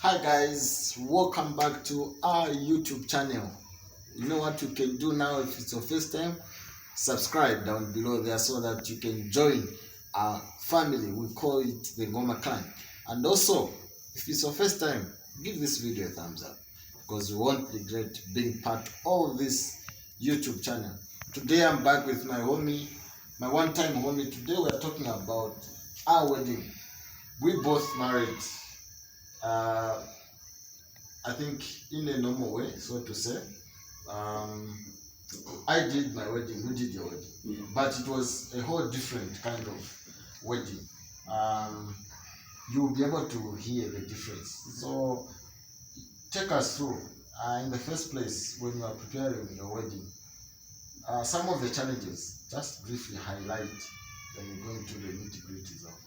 Hi guys, welcome back to our YouTube channel. You know what you can do now if it's your first time? Subscribe down below there so that you can join our family. We call it the Ngoma Clan. And also, if it's your first time, give this video a thumbs up because you won't regret being part of this YouTube channel. Today I'm back with my homie, my one-time homie. Today we're talking about our wedding. We both married I think in a normal way, so to say. I did my wedding, you did your wedding. Yeah. But it was a whole different kind of wedding. You'll be able to hear the difference. So take us through. In the first place, when you are preparing your wedding, some of the challenges, just briefly highlight when you go into the nitty-gritties of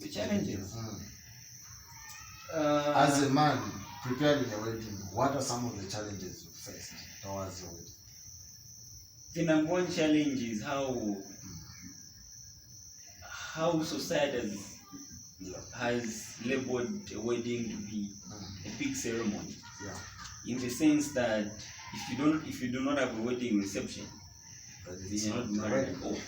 the challenges. As a man preparing a wedding, what are some of the challenges you faced towards your wedding? The number one challenge is how society has labeled a wedding to be a big ceremony. Yeah. In the sense that if you do not have a wedding reception, then you're not married at all.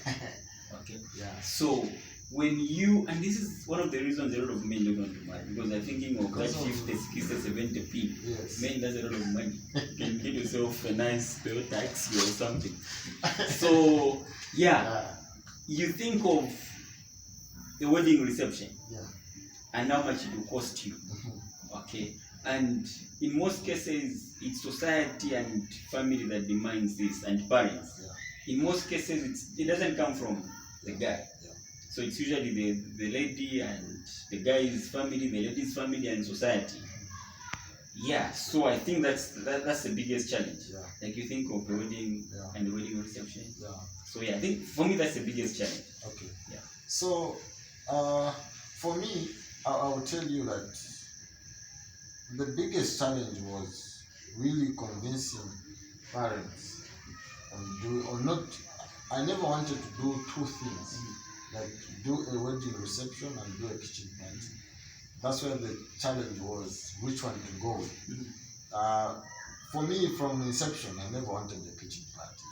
Okay. Yeah. So when you, and this is one of the reasons a lot of men don't want to marry, because they're thinking of that 50, 60, 70 pin. Yes. Men does a lot of money. You can get yourself a nice bill taxi or something. So yeah, you think of the wedding reception, and how much it will cost you. Okay. And in most cases, it's society and family that demands this, and parents. In most cases, it doesn't come from the guy. So it's usually the lady and the guy's family, the lady's family, and society. Yeah, so I think that's the biggest challenge. Yeah. Like you think of the wedding and the wedding reception. Yeah. So yeah, I think for me that's the biggest challenge. Okay. Yeah. So for me, I will tell you that the biggest challenge was really convincing parents I never wanted to do two things. Like do a wedding reception and do a kitchen party. That's where the challenge was, which one to go with. For me, from inception, I never wanted a kitchen party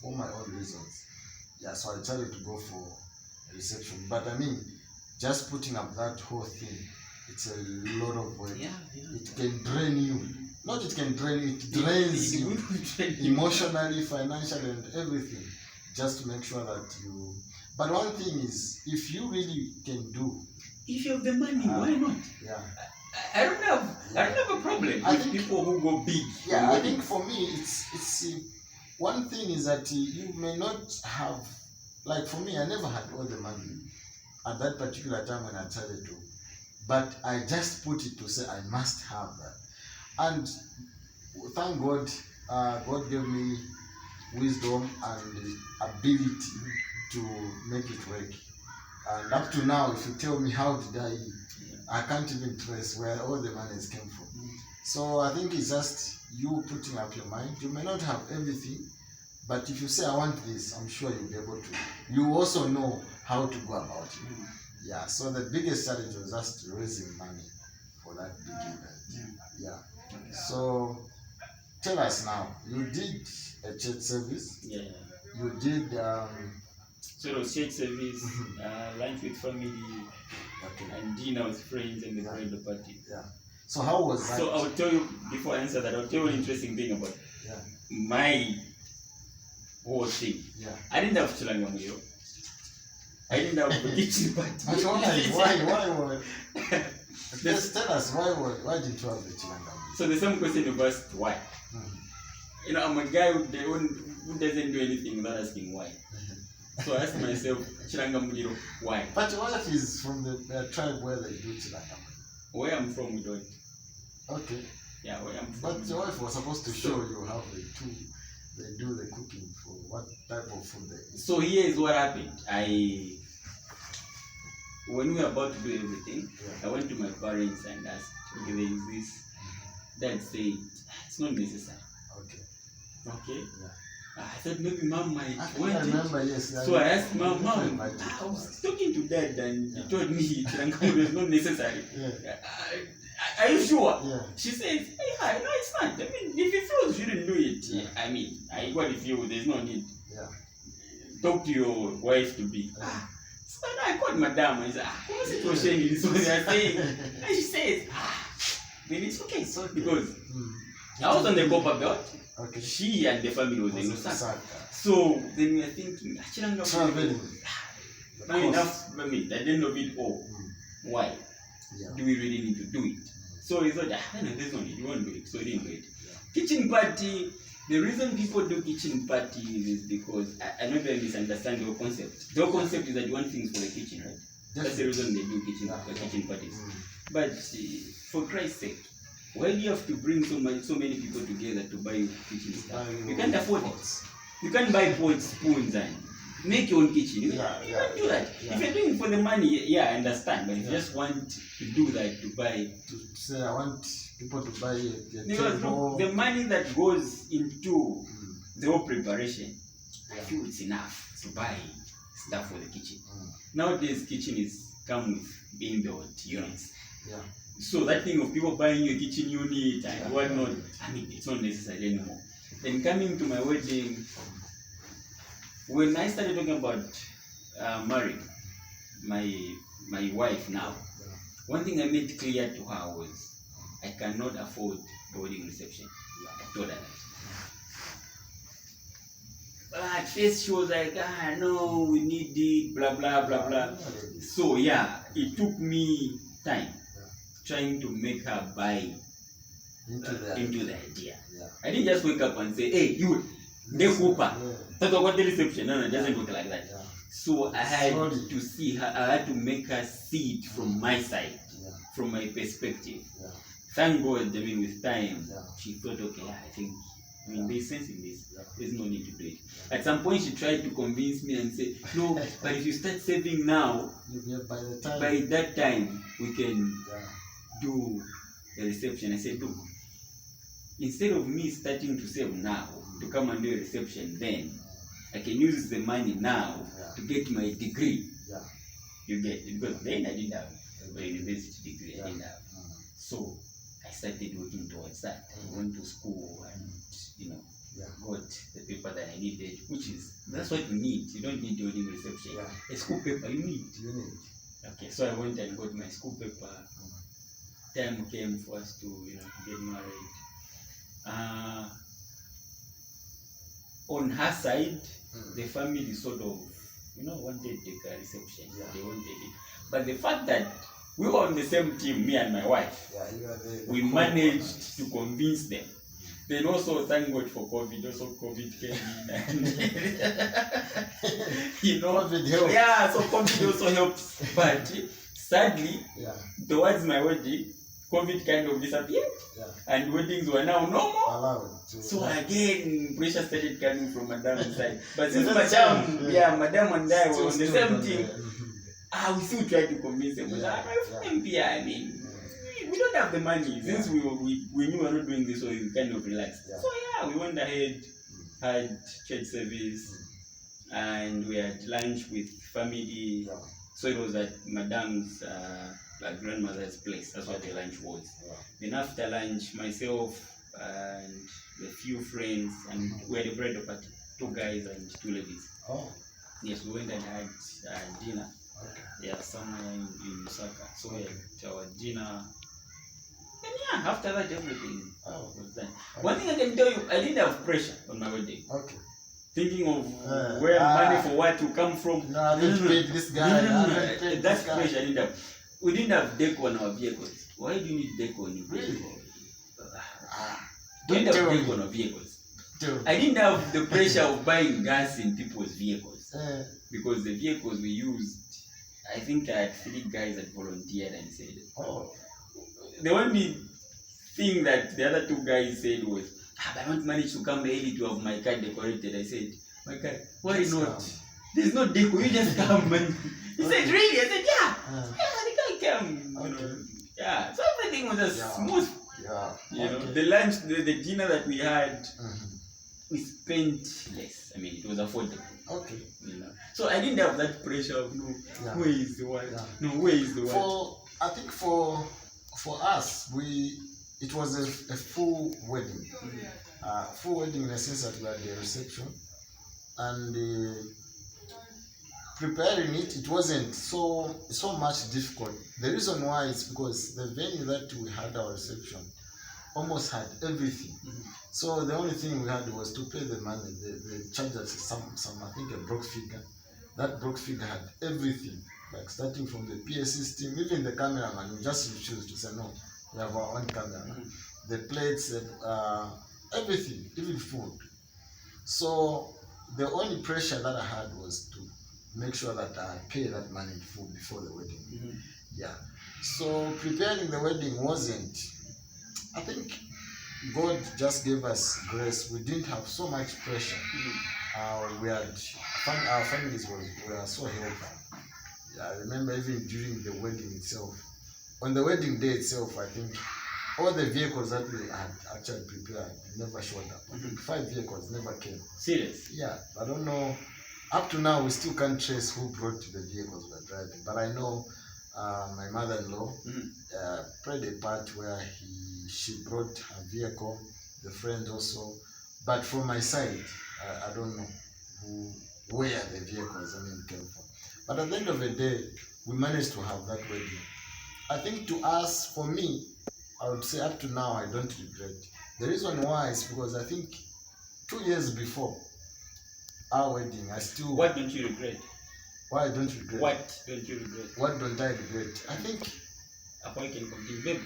for my own reasons. Yeah, so I decided to go for a reception. But I mean, just putting up that whole thing, it's a lot of work. Yeah. It can drain you. Not it can drain you, it drains you emotionally, financially, and everything. Just to make sure that you. But one thing is, if you really can do, if you have the money, why not? Yeah. I don't have a problem with people who go big. Yeah, I think for me, it's one thing is that you may not have, like for me, I never had all the money at that particular time when I decided to, but I just put it to say I must have that, and thank God, God gave me wisdom and ability to make it work. And up to now, if you tell me how did I can't even trace where all the monies came from. So I think it's just you putting up your mind. You may not have everything, but if you say I want this, I'm sure you'll be able to. You also know how to go about it. Yeah. So the biggest challenge was just raising money for that big event. Yeah. So tell us now. You did a church service. Yeah. You did. So it was church service, lunch with family, and dinner with friends, and the bridal party. Yeah. So how was that? So I'll tell you, before I answer that, I'll tell you an interesting thing about my whole thing. Yeah. I didn't have chilanga muyo. I didn't have a kitchen party. Why? Just tell us why didn't you have the chilanga muyo? So the same question you asked, why? You know, I'm a guy who doesn't do anything without asking why. So I asked myself, Chilanga Mujiro, why? But your wife is from the tribe where they do Chilanga. Where I'm from, we don't. Okay. Yeah, where I'm from. But your wife was supposed to show you how they do the cooking for what type of food they eat. So here is what happened. When we were about to do everything, I went to my parents and asked, okay, there is this. Dad said, it's not necessary. Okay. Okay? Yeah. I said maybe mom might I want it. remember, yes. So I asked mom, I was talking to dad and he told me Tranquil is not necessary. Yeah. Are you sure? Yeah. She says, yeah, no, it's not. I mean, if you feel you shouldn't do it, Yeah. I mean, what if you, there's no need. Yeah. Talk to your wife to be. So I called madam and I said, what's it was saying this one? They are saying, and she says, then it's okay. It's okay. Because I was on the copper belt. Okay. She and the family was in Lusaka. Lusaka. So then we are thinking, traveling. Enough, I mean, at the end of it all, why do we really need to do it? So we thought, there's no need, you won't do it, so we didn't do it. Kitchen party, the reason people do kitchen parties is because, I know they misunderstand the whole concept. The whole concept is that you want things for the kitchen, right? That's the reason they do kitchen parties. But for Christ's sake, why do you have to bring so many people together to buy kitchen stuff? You can't afford it. You can't buy pots, spoons, and make your own kitchen. You can't do that. If you're doing it for the money, I understand. But if you just want to do that, to buy, to say I want people to buy because look, the money that goes into the whole preparation, I feel it's enough to buy stuff for the kitchen. Nowadays, kitchen is come with being built units. So that thing of people buying a kitchen unit and whatnot, I mean, it's not necessary anymore. Then coming to my wedding, when I started talking about marrying my wife now, one thing I made clear to her was I cannot afford the wedding reception. I told her that. But at first she was like, no, we need it, blah, blah, blah, blah. So it took me time trying to make her buy into the idea. I didn't just wake up and say, hey, you, the Cooper. That's what the reception. No, it doesn't work like that. So I had to see her, I had to make her see it from my side, from my perspective. Thank God, I mean, with time, she thought, okay, I think, there's sense in this. There's no need to do it. At some point, she tried to convince me and say, no, but if you start saving now, by that time, we can do the reception. I said, look, instead of me starting to save now to come and do a reception, then I can use the money now to get my degree. You get it? Because then I didn't have a university degree. I didn't have. So I started working towards that. I went to school and got the paper that I needed, which is that's what you need. You don't need your wedding reception. A school paper you need. Okay, so I went and got my school paper. Time came for us to get married. On her side, the family sort of wanted the reception. They wanted it, but the fact that we were on the same team, me and my wife, we managed to convince them. Then also, thank God for COVID. Also, COVID came in, and COVID helps. so COVID also helps. But sadly, towards my wedding, COVID kind of disappeared, and weddings were now normal. So again, pressure started coming from Madam's side. But since Madam and I were on the same team, we still tried to convince them. I mean, we don't have the money. Since we knew we were not doing this, so we kind of relaxed. So we went ahead, had church service, and we had lunch with family. So it was at Madam's grandmother's place. That's what the lunch was. Then after lunch, myself and a few friends, and we had a bridal party, 2 guys and 2 ladies. Yes, we went and had dinner. Somewhere in Lusaka. So we had our dinner. And after that, everything was done. One thing I can tell you, I didn't have pressure on my wedding. Thinking of where money for what to come from. No, I didn't pay this guy. That's pressure I didn't have. We didn't have deco on our vehicles. Why do you need deco on your vehicle? We didn't have deco on our vehicles. I didn't have the pressure of buying gas in people's vehicles. Because the vehicles we used, I think I had 3 guys that volunteered and said, the only thing that the other 2 guys said was, I don't manage to come early to have my car decorated. I said, my car, why not? There's no deco, you just come. And he said, really? I said, the guy came. So everything was just smooth. The lunch, the dinner that we had, we spent less. I mean, it was affordable. Okay. You know, so I didn't have that pressure of no, Yeah. where is the what? Yeah. No, where is the what? I think for us, it was a full wedding. Full wedding in the sense that we had the reception, and preparing it wasn't so much difficult. The reason why is because the venue that we had our reception almost had everything. So the only thing we had was to pay the money. The charge us some I think a broke figure. That broke figure had everything, like starting from the PA system, even the cameraman. We just refused to say no. We have our own camera. The plates, everything, even food. So the only pressure that I had was to make sure that I pay that money in full before the wedding. Yeah. So preparing the wedding wasn't. I think God just gave us grace. We didn't have so much pressure. We had our families were so helpful. Yeah, I remember even during the wedding itself. On the wedding day itself, I think all the vehicles that we had actually prepared never showed up. I think 5 vehicles never came. Serious? Yeah, I don't know. Up to now, we still can't trace who brought the vehicles we were driving. But I know my mother-in-law played a part where she brought her vehicle, the friends also. But from my side, I don't know where the vehicles came from. But at the end of the day, we managed to have that wedding. I think to us, for me, I would say up to now, I don't regret. The reason why is because I think 2 years before our wedding, I still... What don't you regret? Why I don't regret? What don't you regret? What don't I regret? I think... I can continue.